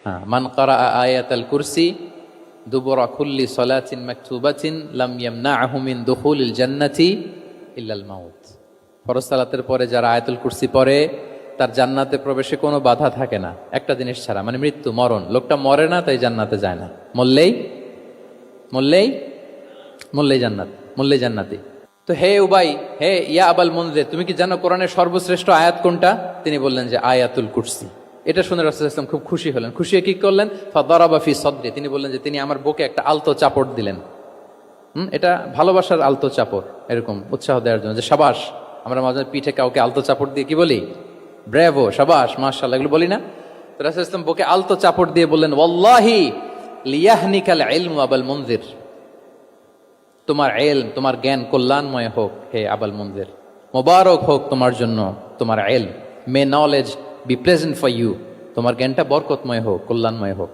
হ্যাঁ, মান ক্বারা আয়াতাল কুরসি দুবুরা কুল্লি সালাতিন মাকতুবাতিন লাম ইয়ামনাহু মিন দুখুলিল জান্নাতি ইল্লাল মাউত। ফরজ সালাতের পরে যারা আয়াতুল কুরসি পড়ে তার জান্নাতে প্রবেশে কোনো বাধা থাকে না, একটা জিনিস ছাড়া, মানে মৃত্যু, মরণ। লোকটা মরে না তাই জান্নাতে যায় না, মরলেই জান্নাতি। তো হে উবাই, হে ইয়া আবাল মুনজির, তুমি কি জানো কোরআনের সর্বশ্রেষ্ঠ আয়াত কোনটা? তিনি বললেন যে আয়াতুল কুরসি। এটা শুনে রাসূলুল্লাহ সাল্লাল্লাহু আলাইহি ওয়াসাল্লাম খুব খুশি হলেন। খুশি হয়ে কি করলেন? ফাদারাবা ফি সদরি, তিনি বললেন যে তিনি আমার বুকে একটা আলতো চাপড় দিলেন। এটা ভালোবাসার আলতো চাপড়, এরকম উৎসাহ দেওয়ার জন্য, যে সাবাস। আমরা মাঝে পিঠে কাউকে আলতো চাপড় দিয়ে কি বলি? ব্রেভো, সাবাস, মাশাআল্লাহ, এগুলো বলি না? তো রাসূলুল্লাহ সাল্লাল্লাহু আলাইহি ওয়াসাল্লাম বুকে আলতো চাপড় দিয়ে বললেন, ওয়াল্লাহি লিয়াহনিকাল ইলমু আবাল মুনজির, তোমার ইলম, তোমার জ্ঞান কল্যাণময় হোক হে আবাল মুনজির, মোবারক হোক তোমার জন্য তোমার ইলম, may knowledge be present for you, তোমার জ্ঞানটা বরকতময় হোক, কল্যাণময় হোক।